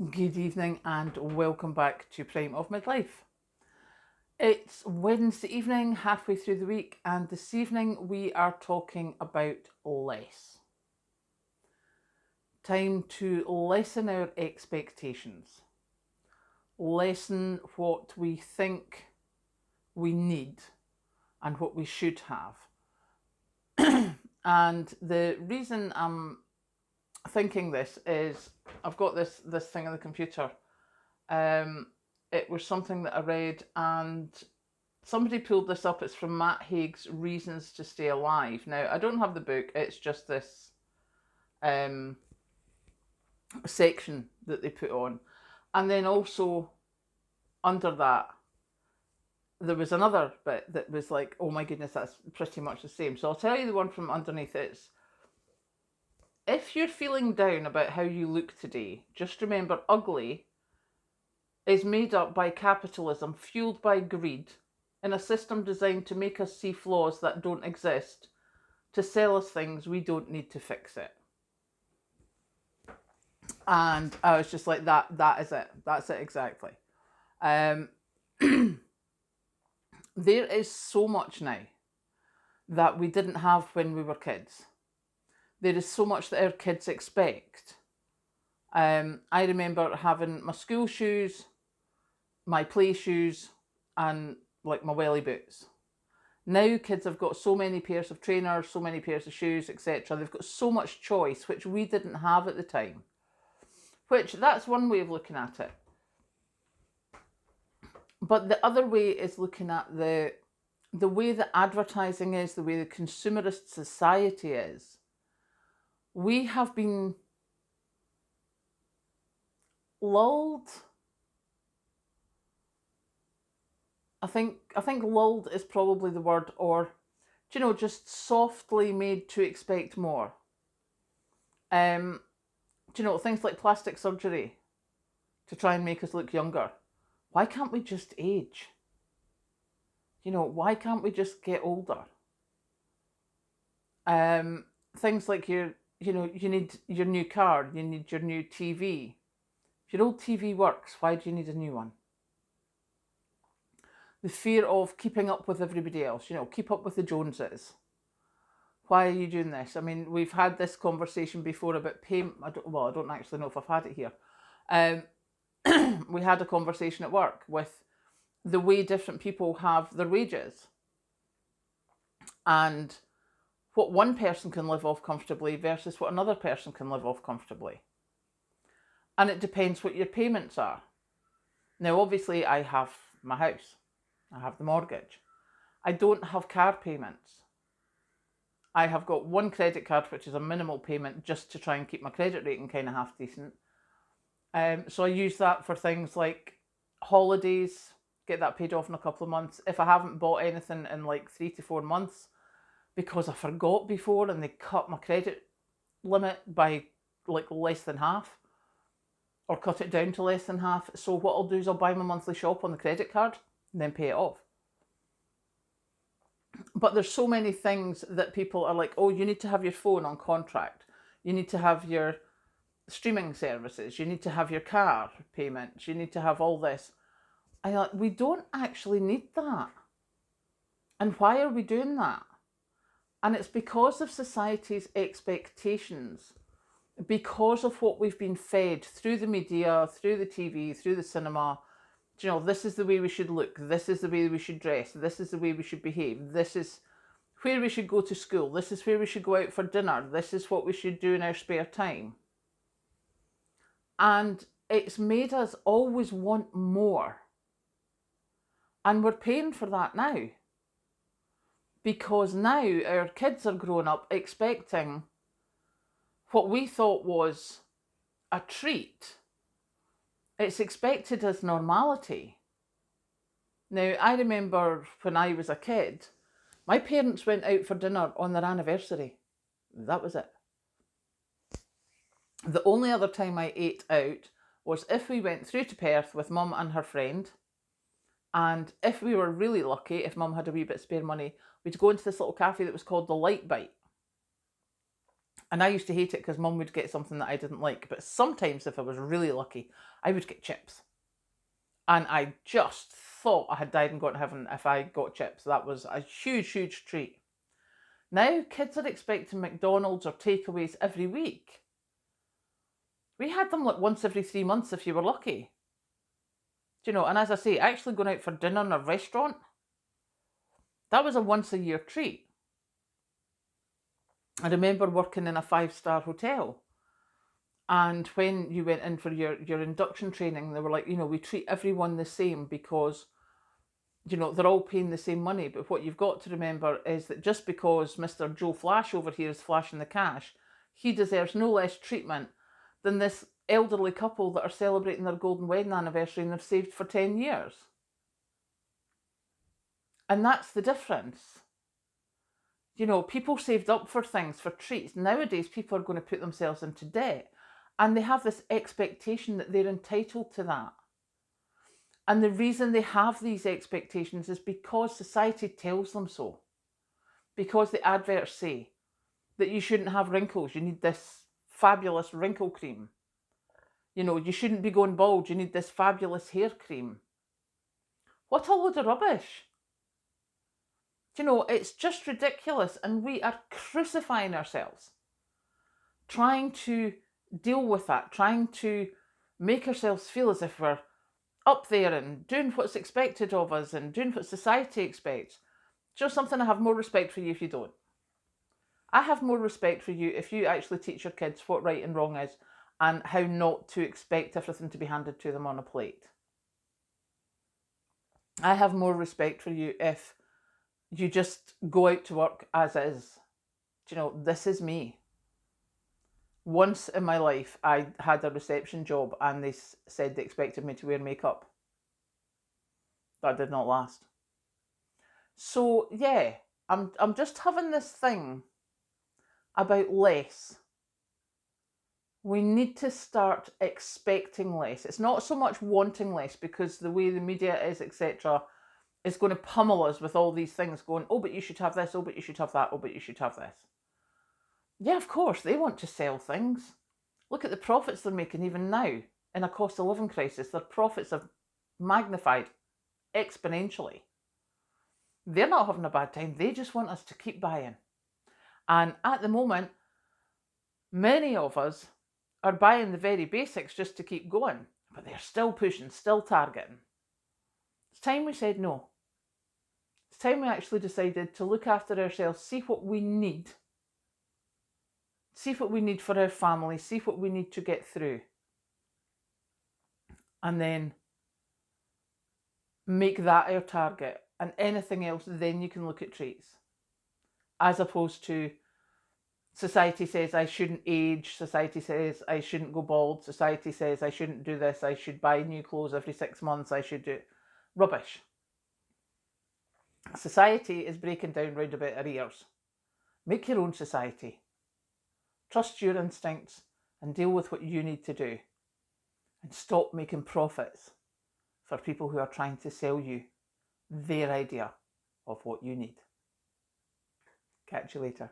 Good evening and welcome back to Prime of Midlife. It's Wednesday evening, halfway through the week, and this evening we are talking about less. Time to lessen our expectations, lessen what we think we need and what we should have. And the reason I'm thinking this is I've got this thing on the computer. It was something that I read, and somebody pulled this up. It's from Matt Haig's Reasons to Stay Alive. Now, I don't have the book. It's just this section that they put on. And then also under that, there was another bit that was like, oh my goodness, that's pretty much the same. So I'll tell you the one from underneath. It's, if you're feeling down about how you look today, just remember ugly is made up by capitalism, fueled by greed, in a system designed to make us see flaws that don't exist, to sell us things we don't need to fix it. And I was just like, that is it. That's it exactly. There is so much now that we didn't have when we were kids. There is so much that our kids expect. I remember having my school shoes, my play shoes, and like my welly boots. Now kids have got so many pairs of trainers, so many pairs of shoes, etc. They've got so much choice, which we didn't have at the time. Which, that's one way of looking at it. But the other way is looking at the way that advertising is, the way the consumerist society is. We have been lulled. I think lulled is probably the word, or, just softly made to expect more. Things like plastic surgery to try and make us look younger. Why can't we just age? Why can't we just get older? Things like you need your new car, you need your new TV. If your old TV works, why do you need a new one? The fear of keeping up with everybody else, keep up with the Joneses. Why are you doing this? I mean, we've had this conversation before about payment. I don't actually know if I've had it here. We had a conversation at work with the way different people have their wages and what one person can live off comfortably versus what another person can live off comfortably. And it depends what your payments are. Now, obviously, I have my house. I have the mortgage. I don't have car payments. I have got one credit card, which is a minimal payment just to try and keep my credit rating kind of half decent. So I use that for things like holidays, get that paid off in a couple of months. If I haven't bought anything in like 3 to 4 months because I forgot before and they cut my credit limit by like less than half or cut it down to less than half. So what I'll do is I'll buy my monthly shop on the credit card and then pay it off. But there's so many things that people are like, oh, you need to have your phone on contract. You need to have your streaming services. You need to have your car payments. You need to have all this. We don't actually need that. And why are we doing that? And it's because of society's expectations, because of what we've been fed through the media, through the TV, through the cinema. This is the way we should look. This is the way we should dress. This is the way we should behave. This is where we should go to school. This is where we should go out for dinner. This is what we should do in our spare time. And it's made us always want more. And we're paying for that now. Because now our kids are growing up expecting what we thought was a treat. It's expected as normality. Now, I remember when I was a kid, my parents went out for dinner on their anniversary. That was it. The only other time I ate out was if we went through to Perth with Mum and her friend. And if we were really lucky, if Mum had a wee bit of spare money, we'd go into this little cafe that was called the Light Bite. And I used to hate it because Mum would get something that I didn't like. But sometimes, if I was really lucky, I would get chips. And I just thought I had died and gone to heaven if I got chips. That was a huge, huge treat. Now kids are expecting McDonald's or takeaways every week. We had them like once every 3 months if you were lucky. Do you know, and as I say, actually going out for dinner in a restaurant, that was a once a year treat. I remember working in a 5-star hotel. And when you went in for your induction training, they were like, we treat everyone the same because, they're all paying the same money. But what you've got to remember is that just because Mr. Joe Flash over here is flashing the cash, he deserves no less treatment than this elderly couple that are celebrating their golden wedding anniversary and they've saved for 10 years. And that's the difference. People saved up for things, for treats. Nowadays, people are going to put themselves into debt. And they have this expectation that they're entitled to that. And the reason they have these expectations is because society tells them so. Because the adverts say that you shouldn't have wrinkles, you need this fabulous wrinkle cream. You shouldn't be going bald, you need this fabulous hair cream. What a load of rubbish. It's just ridiculous, and we are crucifying ourselves, trying to deal with that, trying to make ourselves feel as if we're up there and doing what's expected of us and doing what society expects. Just something I have more respect for you if you don't. I have more respect for you if you actually teach your kids what right and wrong is and how not to expect everything to be handed to them on a plate. I have more respect for you if you just go out to work as is. This is me. Once in my life, I had a reception job and they said they expected me to wear makeup. That did not last. So, yeah, I'm just having this thing about less. We need to start expecting less. It's not so much wanting less, because the way the media is, etc., is going to pummel us with all these things going, oh, but you should have this, oh, but you should have that, oh, but you should have this. Yeah, of course, they want to sell things. Look at the profits they're making even now in a cost of living crisis. Their profits have magnified exponentially. They're not having a bad time. They just want us to keep buying. And at the moment, many of us are buying the very basics just to keep going, but they're still pushing, still targeting. It's time we said no. It's time we actually decided to look after ourselves, see what we need. See what we need for our family, see what we need to get through. And then make that our target. And anything else, then you can look at treats. As opposed to society says I shouldn't age, society says I shouldn't go bald, society says I shouldn't do this, I should buy new clothes every 6 months, I should do... Rubbish. Society is breaking down round about our ears. Make your own society. Trust your instincts and deal with what you need to do. And stop making profits for people who are trying to sell you their idea of what you need. Catch you later.